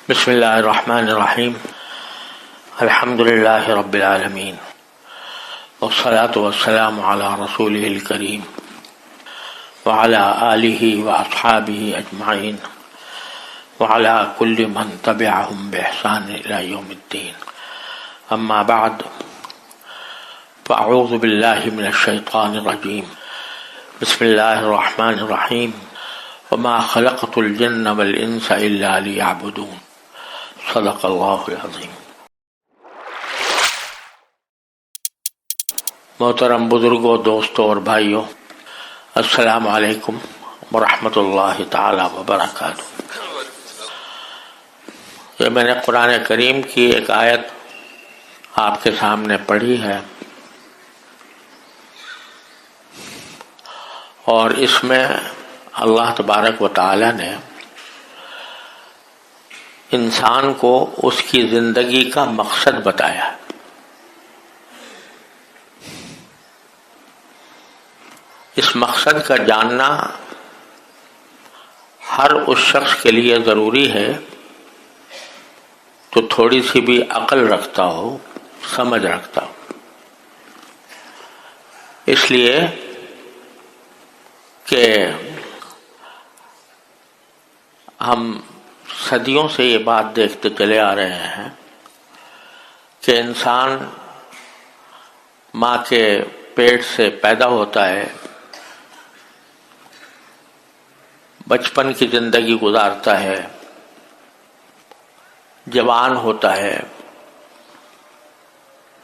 بسم اللہ الرحمن الرحیم الحمد للہ رب العالمین والصلاة والسلام علی رسولہ الکریم وعلی آلہ واصحابہ اجمعین وعلی کل من تبعہم بإحسان الی یوم الدین اما بعد فاعوذ باللہ من الشیطان الرجیم بسم اللہ الرحمن الرحیم وما خلقت الجن والانس الا لیعبدون صدق اللہ العظیم۔ محترم بزرگوں، دوستوں اور بھائیوں، السلام علیکم ورحمۃ اللہ تعالی وبرکاتہ۔ یہ میں نے قرآن کریم کی ایک آیت آپ کے سامنے پڑھی ہے، اور اس میں اللہ تبارک و تعالی نے انسان کو اس کی زندگی کا مقصد بتایا۔ اس مقصد کا جاننا ہر اس شخص کے لیے ضروری ہے جو تھوڑی سی بھی عقل رکھتا ہو، سمجھ رکھتا ہو، اس لیے کہ ہم صدیوں سے یہ بات دیکھتے چلے آ رہے ہیں کہ انسان ماں کے پیٹ سے پیدا ہوتا ہے، بچپن کی زندگی گزارتا ہے، جوان ہوتا ہے،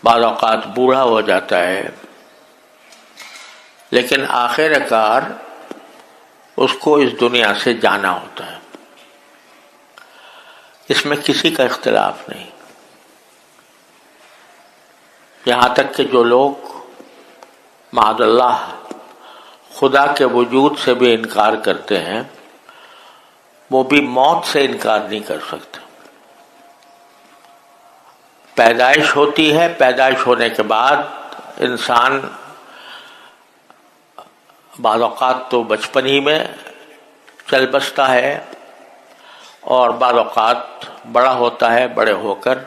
بعض اوقات بوڑھا ہو جاتا ہے، لیکن آخر کار اس کو اس دنیا سے جانا ہوتا ہے۔ اس میں کسی کا اختلاف نہیں، یہاں تک کہ جو لوگ معاذ اللہ خدا کے وجود سے بھی انکار کرتے ہیں، وہ بھی موت سے انکار نہیں کر سکتے۔ پیدائش ہوتی ہے، پیدائش ہونے کے بعد انسان بعض اوقات تو بچپن ہی میں چل بستا ہے، اور بعض اوقات بڑا ہوتا ہے، بڑے ہو کر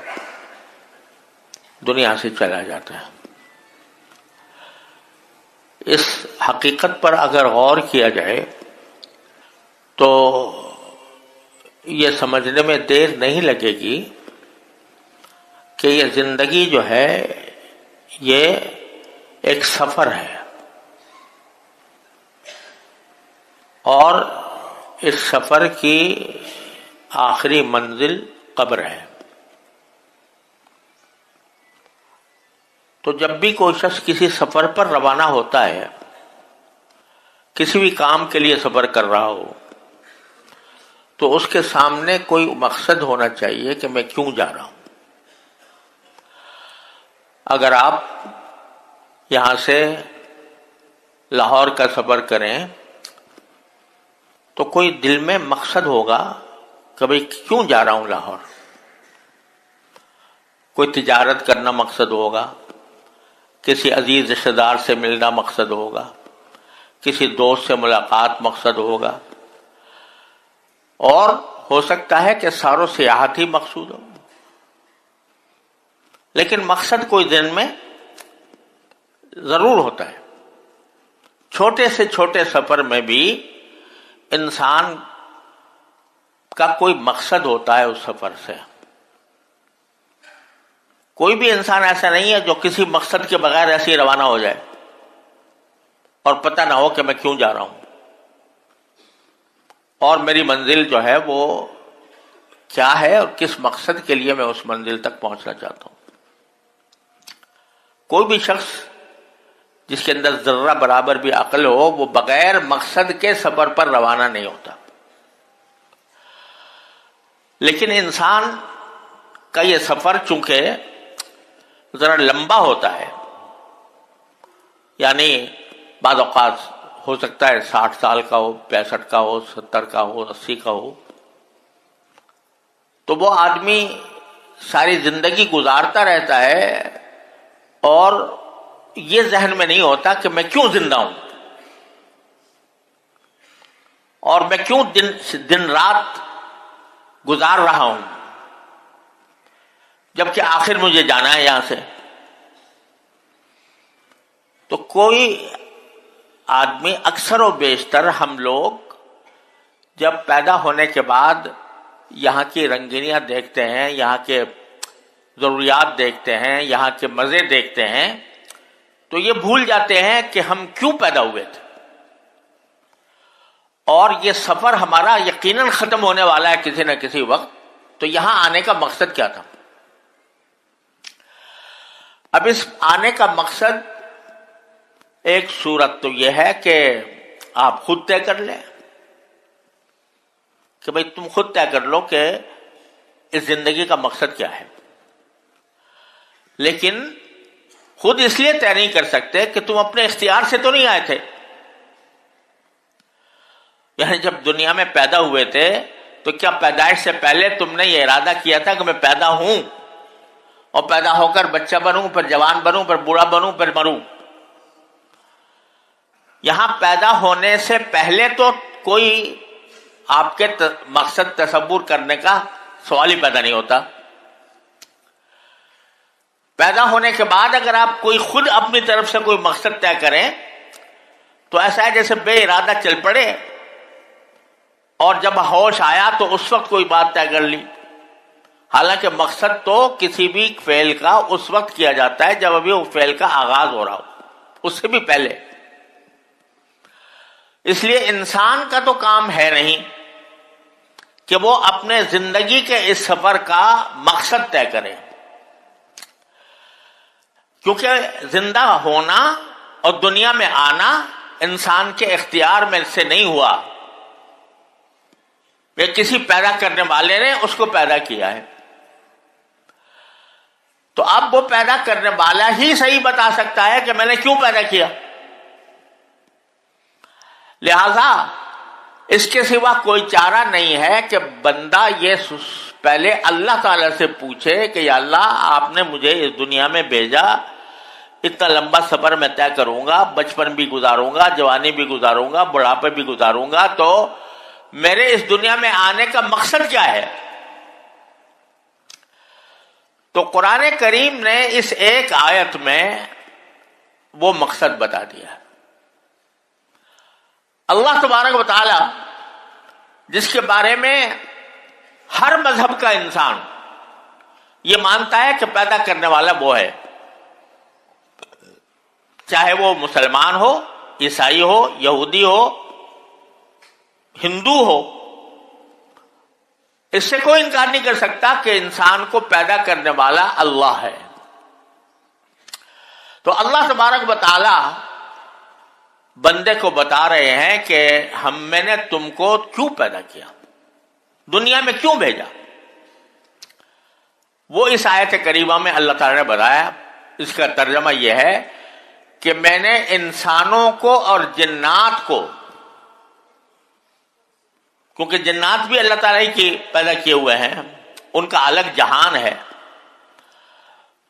دنیا سے چلا جاتا ہے۔ اس حقیقت پر اگر غور کیا جائے تو یہ سمجھنے میں دیر نہیں لگے گی کہ یہ زندگی جو ہے یہ ایک سفر ہے، اور اس سفر کی آخری منزل قبر ہے۔ تو جب بھی کوئی شخص کسی سفر پر روانہ ہوتا ہے، کسی بھی کام کے لیے سفر کر رہا ہو، تو اس کے سامنے کوئی مقصد ہونا چاہیے کہ میں کیوں جا رہا ہوں۔ اگر آپ یہاں سے لاہور کا سفر کریں تو کوئی دل میں مقصد ہوگا کہ بھئی کیوں جا رہا ہوں لاہور۔ کوئی تجارت کرنا مقصد ہوگا، کسی عزیز رشتہ دار سے ملنا مقصد ہوگا، کسی دوست سے ملاقات مقصد ہوگا، اور ہو سکتا ہے کہ ساروں سیاحت ہی مقصود ہو، لیکن مقصد کوئی دن میں ضرور ہوتا ہے۔ چھوٹے سے چھوٹے سفر میں بھی انسان کا کوئی مقصد ہوتا ہے۔ اس سفر سے کوئی بھی انسان ایسا نہیں ہے جو کسی مقصد کے بغیر ایسے ہی روانہ ہو جائے اور پتہ نہ ہو کہ میں کیوں جا رہا ہوں اور میری منزل جو ہے وہ کیا ہے اور کس مقصد کے لیے میں اس منزل تک پہنچنا چاہتا ہوں۔ کوئی بھی شخص جس کے اندر ذرہ برابر بھی عقل ہو، وہ بغیر مقصد کے سفر پر روانہ نہیں ہوتا۔ لیکن انسان کا یہ سفر چونکہ ذرا لمبا ہوتا ہے، یعنی بعض اوقات ہو سکتا ہے 60 سال کا ہو، 65 کا ہو، 70 کا ہو، 80 کا ہو، تو وہ آدمی ساری زندگی گزارتا رہتا ہے اور یہ ذہن میں نہیں ہوتا کہ میں کیوں زندہ ہوں اور میں کیوں دن رات گزار رہا ہوں۔ جبکہ آخر مجھے جانا ہے یہاں سے. تو کوئی آدمی، اکثر و بیشتر ہم لوگ جب پیدا ہونے کے بعد یہاں کی رنگینیاں دیکھتے ہیں، یہاں کے ضروریات دیکھتے ہیں، یہاں کے مزے دیکھتے ہیں، تو یہ بھول جاتے ہیں کہ ہم کیوں پیدا ہوئے تھے، اور یہ سفر ہمارا یقیناً ختم ہونے والا ہے کسی نہ کسی وقت. تو یہاں آنے کا مقصد کیا تھا؟ اب اس آنے کا مقصد ایک صورت تو یہ ہے کہ آپ خود طے کر لیں کہ بھئی تم خود طے کر لو کہ اس زندگی کا مقصد کیا ہے. لیکن خود اس لیے طے نہیں کر سکتے کہ تم اپنے اختیار سے تو نہیں آئے تھے. یعنی جب دنیا میں پیدا ہوئے تھے تو کیا پیدائش سے پہلے تم نے یہ ارادہ کیا تھا کہ میں پیدا ہوں اور پیدا ہو کر بچہ بنوں، پھر جوان بنوں، پھر بوڑھا بنوں، پھر مروں؟ یہاں پیدا ہونے سے پہلے تو کوئی آپ کے مقصد تصور کرنے کا سوال ہی پیدا نہیں ہوتا. پیدا ہونے کے بعد اگر آپ کوئی خود اپنی طرف سے کوئی مقصد طے کریں تو ایسا ہے جیسے بے ارادہ چل پڑے، اور جب ہوش آیا تو اس وقت کوئی بات طے کر لی. حالانکہ مقصد تو کسی بھی فعل کا اس وقت کیا جاتا ہے جب ابھی وہ فعل کا آغاز ہو رہا ہو، اس سے بھی پہلے. اس لیے انسان کا تو کام ہے نہیں کہ وہ اپنے زندگی کے اس سفر کا مقصد طے کرے، کیونکہ زندہ ہونا اور دنیا میں آنا انسان کے اختیار میں سے نہیں ہوا، یہ کسی پیدا کرنے والے نے اس کو پیدا کیا ہے. تو اب وہ پیدا کرنے والا ہی صحیح بتا سکتا ہے کہ میں نے کیوں پیدا کیا. لہذا اس کے سوا کوئی چارہ نہیں ہے کہ بندہ یہ پہلے اللہ تعالی سے پوچھے کہ یا اللہ آپ نے مجھے اس دنیا میں بھیجا، اتنا لمبا سفر میں طے کروں گا، بچپن بھی گزاروں گا، جوانی بھی گزاروں گا، بڑھاپے بھی گزاروں گا، تو میرے اس دنیا میں آنے کا مقصد کیا ہے؟ تو قرآن کریم نے اس ایک آیت میں وہ مقصد بتا دیا. اللہ تبارک و تعالی جس کے بارے میں ہر مذہب کا انسان یہ مانتا ہے کہ پیدا کرنے والا وہ ہے، چاہے وہ مسلمان ہو، عیسائی ہو، یہودی ہو، ہندو ہو، اس سے کوئی انکار نہیں کر سکتا کہ انسان کو پیدا کرنے والا اللہ ہے. تو اللہ تبارک و تعالی بندے کو بتا رہے ہیں کہ میں نے تم کو کیوں پیدا کیا، دنیا میں کیوں بھیجا. وہ اس آیت کریمہ میں اللہ تعالی نے بتایا. اس کا ترجمہ یہ ہے کہ میں نے انسانوں کو اور جنات کو، کیونکہ جنات بھی اللہ تعالی کی پیدا کیے ہوئے ہیں، ان کا الگ جہان ہے،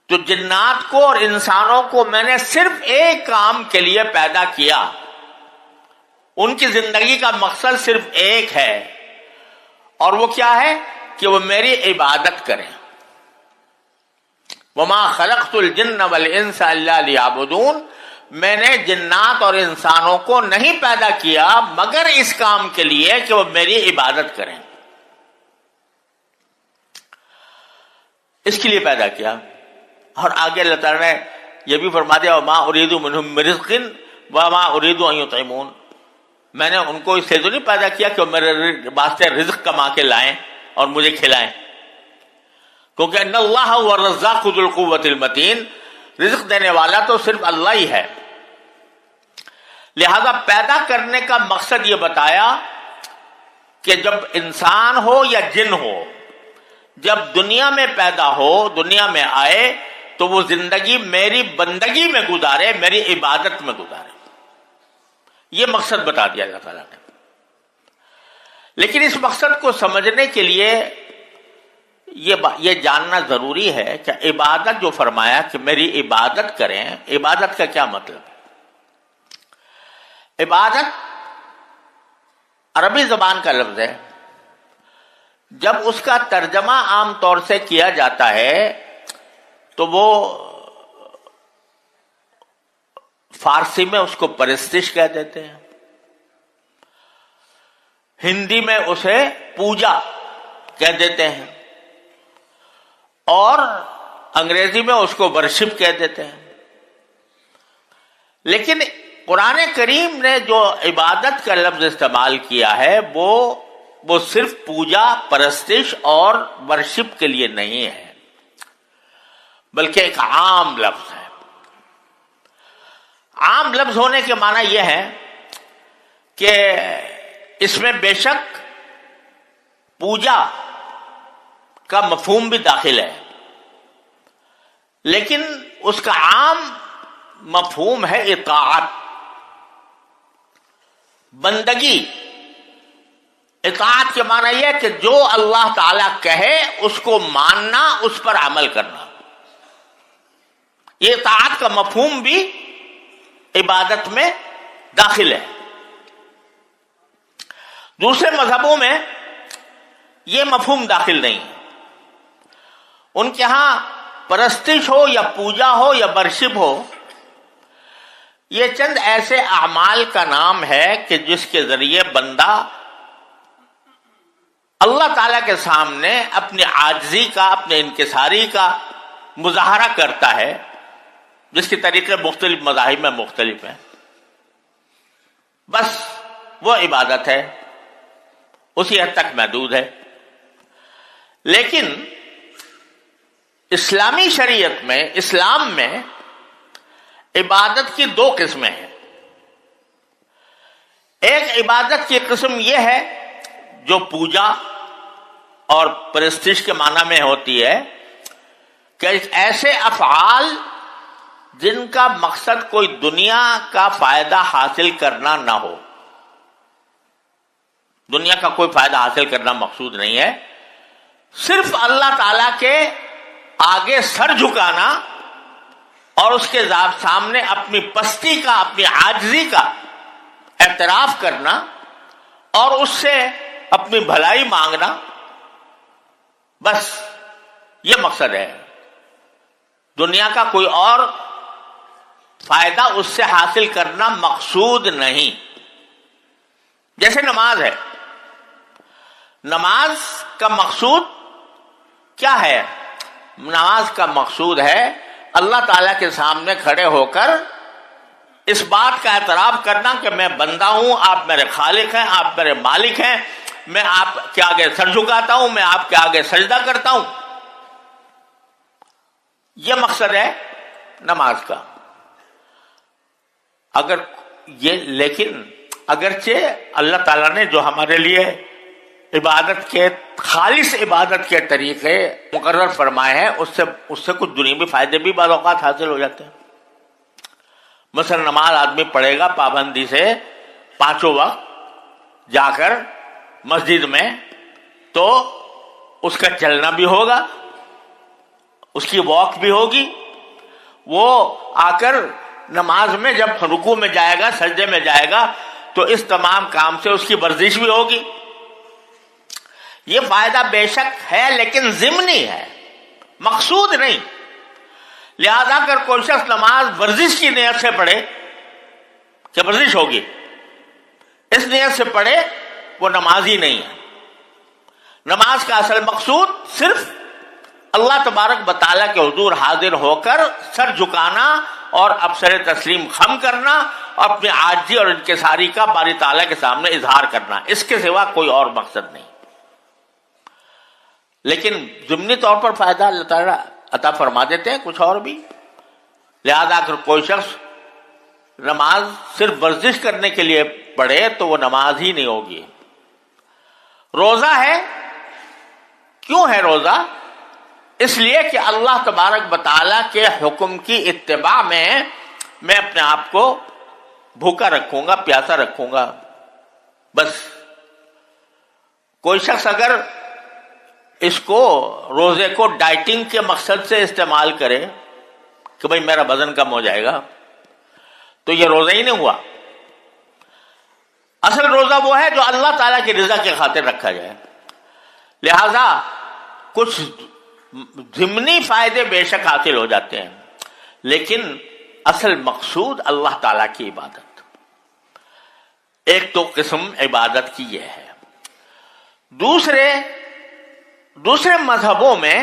تو جنات کو اور انسانوں کو میں نے صرف ایک کام کے لیے پیدا کیا. ان کی زندگی کا مقصد صرف ایک ہے، اور وہ کیا ہے کہ وہ میری عبادت کریں. وما خلقت الجن والانس الا لیعبدون، میں نے جنات اور انسانوں کو نہیں پیدا کیا مگر اس کام کے لیے کہ وہ میری عبادت کریں. اس کے لیے پیدا کیا. اور آگے اللہ تعالیٰ نے یہ بھی فرما دیا وما اريد منهم من رزق وما اريد ان يطعمون، میں نے ان کو اس لیے تو نہیں پیدا کیا کہ وہ میرے واسطے رزق کما کے لائیں اور مجھے کھلائیں، کیونکہ ان اللہ هو الرزاق ذو القوة المتین، رزق دینے والا تو صرف اللہ ہی ہے. لہذا پیدا کرنے کا مقصد یہ بتایا کہ جب انسان ہو یا جن ہو، جب دنیا میں پیدا ہو، دنیا میں آئے، تو وہ زندگی میری بندگی میں گزارے، میری عبادت میں گزارے. یہ مقصد بتا دیا اللہ تعالیٰ نے. لیکن اس مقصد کو سمجھنے کے لیے یہ جاننا ضروری ہے کہ عبادت جو فرمایا کہ میری عبادت کریں، عبادت کا کیا مطلب ہے؟ عبادت عربی زبان کا لفظ ہے. جب اس کا ترجمہ عام طور سے کیا جاتا ہے تو وہ فارسی میں اس کو پرستش کہہ دیتے ہیں، ہندی میں اسے پوجا کہہ دیتے ہیں، اور انگریزی میں اس کو ورشپ کہہ دیتے ہیں۔ لیکن قرآن کریم نے جو عبادت کا لفظ استعمال کیا ہے وہ صرف پوجا، پرستش اور ورشپ کے لیے نہیں ہے، بلکہ ایک عام لفظ ہے۔ عام لفظ ہونے کے معنی یہ ہے کہ اس میں بے شک پوجا کا مفہوم بھی داخل ہے، لیکن اس کا عام مفہوم ہے اطاعت، بندگی۔ اطاعت کے معنی یہ ہے کہ جو اللہ تعالیٰ کہے اس کو ماننا، اس پر عمل کرنا۔ یہ اطاعت کا مفہوم بھی عبادت میں داخل ہے۔ دوسرے مذہبوں میں یہ مفہوم داخل نہیں ہے۔ ان کے ہاں پرستش ہو یا پوجا ہو یا ورشپ ہو، یہ چند ایسے اعمال کا نام ہے کہ جس کے ذریعے بندہ اللہ تعالی کے سامنے اپنی عاجزی کا، اپنے انکساری کا مظاہرہ کرتا ہے، جس کے طریقے مختلف مذاہب میں مختلف ہیں۔ بس وہ عبادت ہے، اسی حد تک محدود ہے۔ لیکن اسلامی شریعت میں، اسلام میں عبادت کی دو قسمیں ہیں۔ ایک عبادت کی قسم یہ ہے جو پوجا اور پرستش کے معنی میں ہوتی ہے کہ ایسے افعال جن کا مقصد کوئی دنیا کا فائدہ حاصل کرنا نہ ہو، دنیا کا کوئی فائدہ حاصل کرنا مقصود نہیں ہے، صرف اللہ تعالی کے آگے سر جھکانا اور اس کے سامنے اپنی پستی کا، اپنی عاجزی کا اعتراف کرنا اور اس سے اپنی بھلائی مانگنا، بس یہ مقصد ہے۔ دنیا کا کوئی اور فائدہ اس سے حاصل کرنا مقصود نہیں۔ جیسے نماز ہے، نماز کا مقصود کیا ہے؟ نماز کا مقصود ہے اللہ تعالیٰ کے سامنے کھڑے ہو کر اس بات کا اعتراف کرنا کہ میں بندہ ہوں، آپ میرے خالق ہیں، آپ میرے مالک ہیں، میں آپ کے آگے سر جھکاتا ہوں، میں آپ کے آگے سجدہ کرتا ہوں۔ یہ مقصد ہے نماز کا۔ لیکن اگرچہ اللہ تعالیٰ نے جو ہمارے لیے عبادت کے، خالص عبادت کے طریقے مقرر فرمائے ہیں، اس سے کچھ دنیوی فائدے بھی بعض اوقات حاصل ہو جاتے ہیں۔ مثلا نماز آدمی پڑھے گا پابندی سے 5 وقت جا کر مسجد میں، تو اس کا چلنا بھی ہوگا، اس کی واک بھی ہوگی، وہ آ کر نماز میں جب رکوع میں جائے گا، سجدے میں جائے گا، تو اس تمام کام سے اس کی ورزش بھی ہوگی۔ یہ فائدہ بے شک ہے، لیکن ضمنی ہے، مقصود نہیں۔ لہذا اگر کوئی شخص نماز ورزش کی نیت سے پڑھے کہ ورزش ہوگی، اس نیت سے پڑھے، وہ نماز ہی نہیں ہے۔ نماز کا اصل مقصود صرف اللہ تبارک و تعالیٰ کے حضور حاضر ہو کر سر جھکانا اور ابسر تسلیم خم کرنا اور اپنی عاجزی اور انکساری کا باری تعالیٰ کے سامنے اظہار کرنا، اس کے سوا کوئی اور مقصد نہیں۔ لیکن ضمنی طور پر فائدہ اللہ تعالیٰ عطا فرما دیتے ہیں کچھ اور بھی۔ لہذا اگر کوئی شخص نماز صرف ورزش کرنے کے لیے پڑھے تو وہ نماز ہی نہیں ہوگی۔ روزہ ہے، کیوں ہے روزہ؟ اس لیے کہ اللہ تبارک و تعالیٰ کے حکم کی اتباع میں اپنے آپ کو بھوکا رکھوں گا، پیاسا رکھوں گا۔ بس کوئی شخص اگر اس کو، روزے کو ڈائٹنگ کے مقصد سے استعمال کرے کہ بھئی میرا وزن کم ہو جائے گا، تو یہ روزہ ہی نہیں ہوا۔ اصل روزہ وہ ہے جو اللہ تعالیٰ کی رضا کی خاطر رکھا جائے۔ لہذا کچھ ضمنی فائدے بے شک حاصل ہو جاتے ہیں، لیکن اصل مقصود اللہ تعالیٰ کی عبادت۔ ایک تو قسم عبادت کی یہ ہے۔ دوسرے مذہبوں میں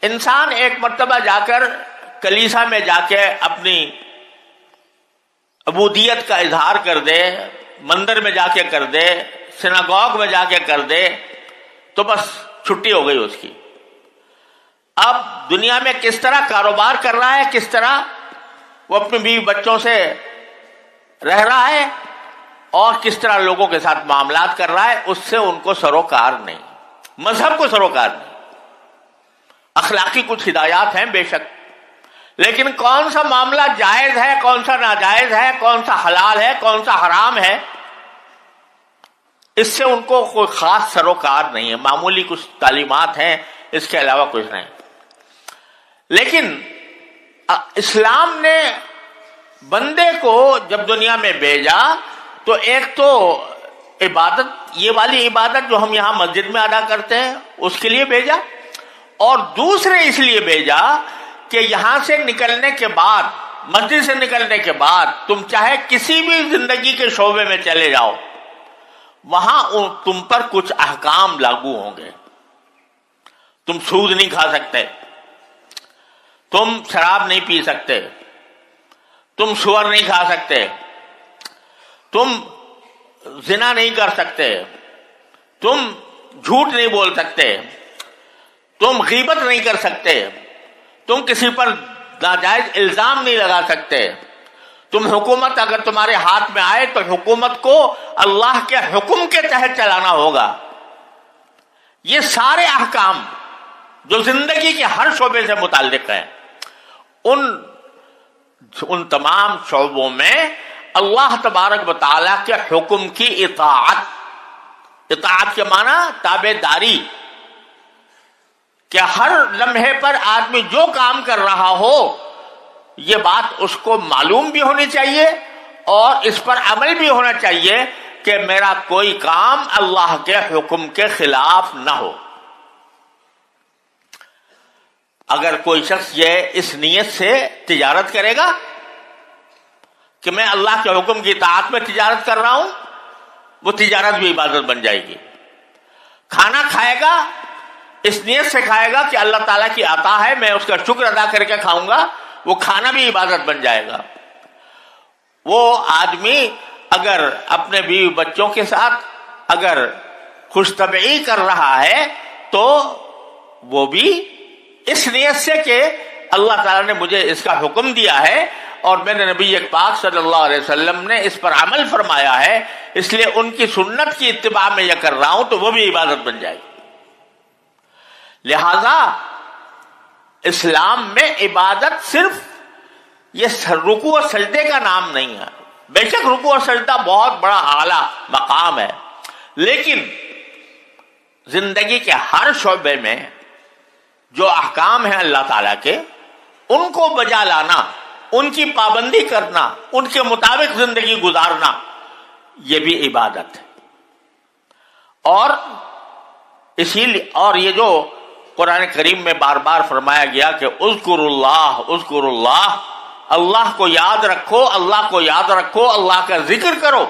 انسان ایک مرتبہ جا کر کلیسا میں جا کے اپنی عبودیت کا اظہار کر دے، مندر میں جا کے کر دے، سناگوگ میں جا کے کر دے، تو بس چھٹی ہو گئی اس کی۔ اب دنیا میں کس طرح کاروبار کر رہا ہے، کس طرح وہ اپنے بیوی بچوں سے رہ رہا ہے اور کس طرح لوگوں کے ساتھ معاملات کر رہا ہے، اس سے ان کو سروکار نہیں، مذہب کو سروکار نہیں۔ اخلاقی کچھ ہدایات ہیں بے شک، لیکن کون سا معاملہ جائز ہے، کون سا ناجائز ہے، کون سا حلال ہے، کون سا حرام ہے، اس سے ان کو کوئی خاص سروکار نہیں ہے۔ معمولی کچھ تعلیمات ہیں، اس کے علاوہ کچھ نہیں۔ لیکن اسلام نے بندے کو جب دنیا میں بھیجا تو ایک تو عبادت، یہ والی عبادت جو ہم یہاں مسجد میں ادا کرتے ہیں، اس کے لیے بھیجا، اور دوسرے اس لیے بھیجا کہ یہاں سے نکلنے کے بعد، مسجد سے نکلنے کے بعد تم چاہے کسی بھی زندگی کے شعبے میں چلے جاؤ، وہاں تم پر کچھ احکام لاگو ہوں گے۔ تم سود نہیں کھا سکتے، تم شراب نہیں پی سکتے، تم سور نہیں کھا سکتے، تم زنا نہیں کر سکتے، تم جھوٹ نہیں بول سکتے، تم غیبت نہیں کر سکتے، تم کسی پر ناجائز الزام نہیں لگا سکتے، تم حکومت اگر تمہارے ہاتھ میں آئے تو حکومت کو اللہ کے حکم کے تحت چلانا ہوگا۔ یہ سارے احکام جو زندگی کے ہر شعبے سے متعلق ہیں، ان تمام شعبوں میں اللہ تبارک و تعالیٰ کے حکم کی اطاعت کے معنی تابع داری، کہ ہر لمحے پر آدمی جو کام کر رہا ہو یہ بات اس کو معلوم بھی ہونی چاہیے اور اس پر عمل بھی ہونا چاہیے کہ میرا کوئی کام اللہ کے حکم کے خلاف نہ ہو۔ اگر کوئی شخص یہ اس نیت سے تجارت کرے گا کہ میں اللہ کے حکم کی اطاعت میں تجارت کر رہا ہوں، وہ تجارت بھی عبادت بن جائے گی۔ کھانا کھائے گا اس نیت سے کھائے گا کہ اللہ تعالیٰ کی عطا ہے، میں اس کا شکر ادا کر کے کھاؤں گا، وہ کھانا بھی عبادت بن جائے گا۔ وہ آدمی اگر اپنے بیوی بچوں کے ساتھ اگر خوش طبعی کر رہا ہے تو وہ بھی اس نیت سے کہ اللہ تعالیٰ نے مجھے اس کا حکم دیا ہے اور میرے نبی پاک صلی اللہ علیہ وسلم نے اس پر عمل فرمایا ہے، اس لیے ان کی سنت کی اتباع میں یہ کر رہا ہوں، تو وہ بھی عبادت بن جائے گی۔ لہذا اسلام میں عبادت صرف یہ رکوع اور سجدے کا نام نہیں ہے۔ بے شک رکوع اور سجدہ بہت بڑا اعلیٰ مقام ہے، لیکن زندگی کے ہر شعبے میں جو احکام ہیں اللہ تعالیٰ کے، ان کو بجا لانا، ان کی پابندی کرنا، ان کے مطابق زندگی گزارنا، یہ بھی عبادت ہے۔ اور اسی لیے اور یہ جو قرآن کریم میں بار بار فرمایا گیا کہ اذکروا اللہ، اذکروا اللہ، اللہ کو یاد رکھو، اللہ کو یاد رکھو، اللہ کا ذکر کرو،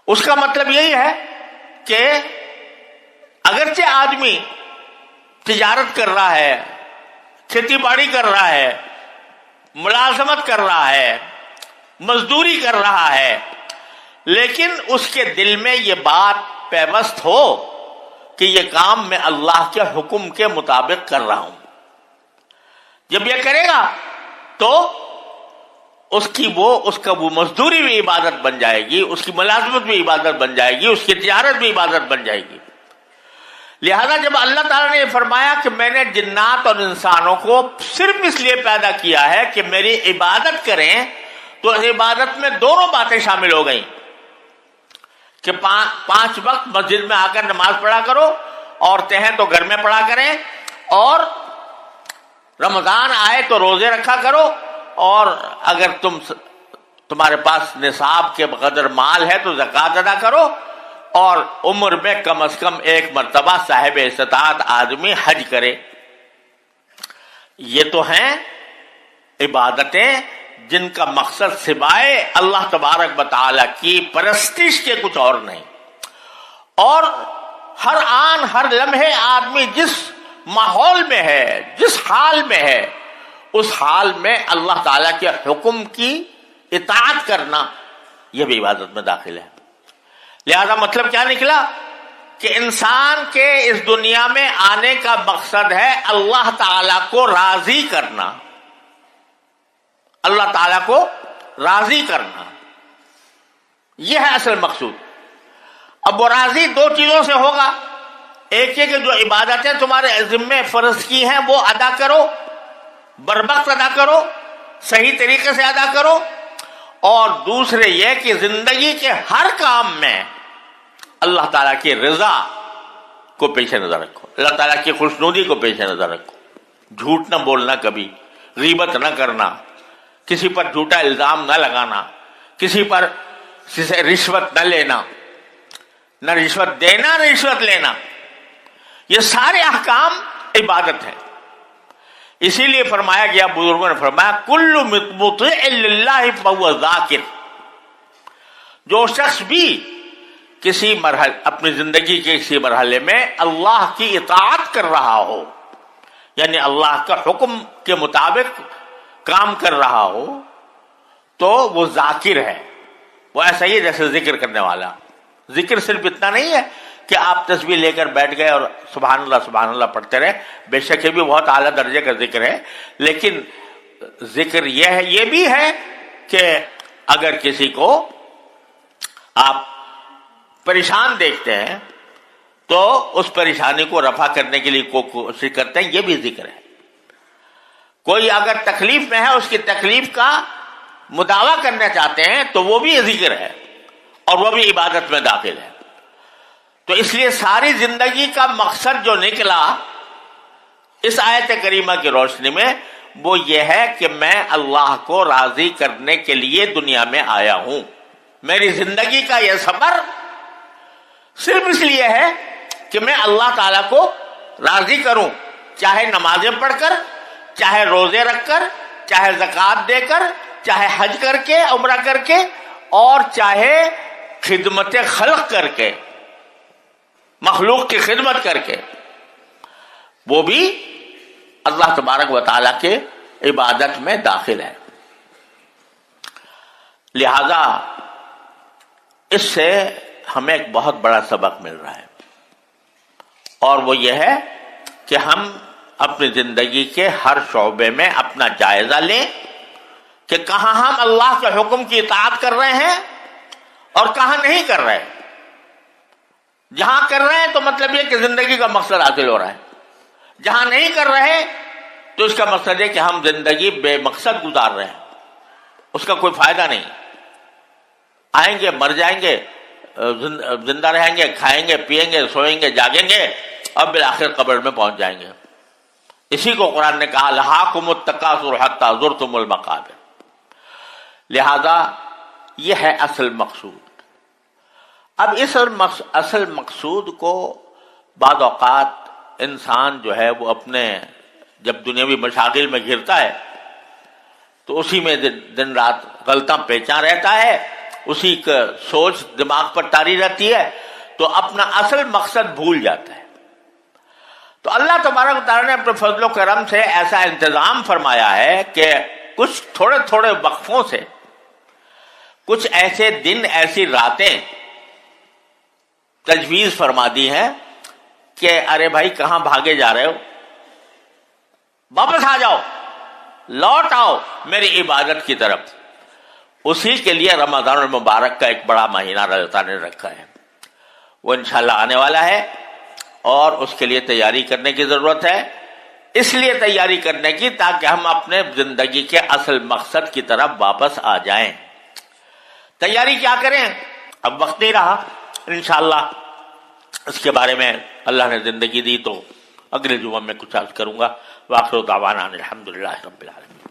اس کا مطلب یہی ہے کہ اگرچہ آدمی تجارت کر رہا ہے، کھیتی باڑی کر رہا ہے، ملازمت کر رہا ہے، مزدوری کر رہا ہے، لیکن اس کے دل میں یہ بات پیوست ہو کہ یہ کام میں اللہ کے حکم کے مطابق کر رہا ہوں۔ جب یہ کرے گا تو اس کا وہ مزدوری بھی عبادت بن جائے گی، اس کی ملازمت بھی عبادت بن جائے گی، اس کی تجارت بھی عبادت بن جائے گی۔ لہذا جب اللہ تعالیٰ نے یہ فرمایا کہ میں نے جنات اور انسانوں کو صرف اس لیے پیدا کیا ہے کہ میری عبادت کریں، تو عبادت میں دونوں باتیں شامل ہو گئیں کہ 5 وقت مسجد میں آ کر نماز پڑھا کرو، عورتیں ہیں تو گھر میں پڑھا کریں، اور رمضان آئے تو روزے رکھا کرو، اور اگر تمہارے پاس نصاب کے بقدر مال ہے تو زکوٰۃ ادا کرو، اور عمر میں کم از کم ایک مرتبہ صاحب استطاعت آدمی حج کرے. یہ تو ہیں عبادتیں جن کا مقصد سوائے اللہ تبارک و تعالی کی پرستش کے کچھ اور نہیں. اور ہر آن ہر لمحے آدمی جس ماحول میں ہے، جس حال میں ہے، اس حال میں اللہ تعالیٰ کے حکم کی اطاعت کرنا یہ بھی عبادت میں داخل ہے. لہذا مطلب کیا نکلا کہ انسان کے اس دنیا میں آنے کا مقصد ہے اللہ تعالیٰ کو راضی کرنا، اللہ تعالیٰ کو راضی کرنا، یہ ہے اصل مقصود. اب وہ راضی دو چیزوں سے ہوگا. ایک یہ کہ جو عبادتیں تمہارے ذمے فرض کی ہیں وہ ادا کرو، بروقت ادا کرو، صحیح طریقے سے ادا کرو. اور دوسرے یہ کہ زندگی کے ہر کام میں اللہ تعالیٰ کی رضا کو پیش نظر رکھو، اللہ تعالیٰ کی خوشنودی کو پیش نظر رکھو. جھوٹ نہ بولنا، کبھی غیبت نہ کرنا، کسی پر جھوٹا الزام نہ لگانا، کسی پر رشوت نہ لینا، نہ رشوت دینا نہ رشوت لینا. یہ سارے احکام عبادت ہیں. اسی لیے فرمایا گیا، بزرگوں نے فرمایا کل مطیع للہ فہو ذاکر. جو شخص بھی کسی مرحلے اپنی زندگی کے کسی مرحلے میں اللہ کی اطاعت کر رہا ہو، یعنی اللہ کا حکم کے مطابق کام کر رہا ہو، تو وہ ذاکر ہے. وہ ایسا ہی ہے جیسے ذکر کرنے والا. ذکر صرف اتنا نہیں ہے کہ آپ تسبیح لے کر بیٹھ گئے اور سبحان اللہ پڑھتے رہے. بے شک یہ بھی بہت اعلیٰ درجے کا ذکر ہے، لیکن ذکر یہ بھی ہے کہ اگر کسی کو آپ پریشان دیکھتے ہیں تو اس پریشانی کو رفع کرنے کے لیے کوشش کرتے ہیں، یہ بھی ذکر ہے. کوئی اگر تکلیف میں ہے، اس کی تکلیف کا مداوع کرنا چاہتے ہیں تو وہ بھی ذکر ہے اور وہ بھی عبادت میں داخل ہے. تو اس لیے ساری زندگی کا مقصد جو نکلا اس آیت کریمہ کی روشنی میں وہ یہ ہے کہ میں اللہ کو راضی کرنے کے لیے دنیا میں آیا ہوں. میری زندگی کا یہ سفر صرف اس لیے ہے کہ میں اللہ تعالیٰ کو راضی کروں، چاہے نمازیں پڑھ کر، چاہے روزے رکھ کر، چاہے زکوٰۃ دے کر، چاہے حج کر کے، عمرہ کر کے، اور چاہے خدمت خلق کر کے، مخلوق کی خدمت کر کے. وہ بھی اللہ تبارک و تعالیٰ کے عبادت میں داخل ہے. لہذا اس سے ہمیں ایک بہت بڑا سبق مل رہا ہے، اور وہ یہ ہے کہ ہم اپنی زندگی کے ہر شعبے میں اپنا جائزہ لیں کہ کہاں ہم اللہ کے حکم کی اطاعت کر رہے ہیں اور کہاں نہیں کر رہے. جہاں کر رہے ہیں تو مطلب یہ کہ زندگی کا مقصد حاصل ہو رہا ہے. جہاں نہیں کر رہے تو اس کا مقصد ہے کہ ہم زندگی بے مقصد گزار رہے ہیں، اس کا کوئی فائدہ نہیں. آئیں گے، مر جائیں گے، زندہ رہیں گے، کھائیں گے، پیئیں گے، سوئیں گے، جاگیں گے، اور بالآخر قبر میں پہنچ جائیں گے. اسی کو قرآن نے کہا لہاکم التکاثر حتی زرتم المقابر. لہذا یہ ہے اصل مقصود. اب اس اصل مقصود کو بعض اوقات انسان جو ہے وہ اپنے جب دنیاوی مشاغل میں گھرتا ہے تو اسی میں دن رات غلطاں پیچاں رہتا ہے، اسی کا سوچ دماغ پر طاری رہتی ہے، تو اپنا اصل مقصد بھول جاتا ہے. تو اللہ تبارک و تعالیٰ نے اپنے فضل و کرم سے ایسا انتظام فرمایا ہے کہ کچھ تھوڑے تھوڑے وقفوں سے کچھ ایسے دن، ایسی راتیں تجویز فرما دی ہیں کہ ارے بھائی کہاں بھاگے جا رہے ہو، واپس آ جاؤ، لوٹ آؤ میری عبادت کی طرف. اسی کے لیے رمضان المبارک کا ایک بڑا مہینہ اللہ تعالیٰ نے رکھا ہے. وہ انشاءاللہ آنے والا ہے اور اس کے لیے تیاری کرنے کی ضرورت ہے. اس لیے تیاری کرنے کی تاکہ ہم اپنے زندگی کے اصل مقصد کی طرف واپس آ جائیں. تیاری کیا کریں؟ اب وقت نہیں رہا. انشاءاللہ اس کے بارے میں اللہ نے زندگی دی تو اگلے جمعہ میں کچھ عرض کروں گا. وآخر دعوانا الحمدللہ رب العالمین.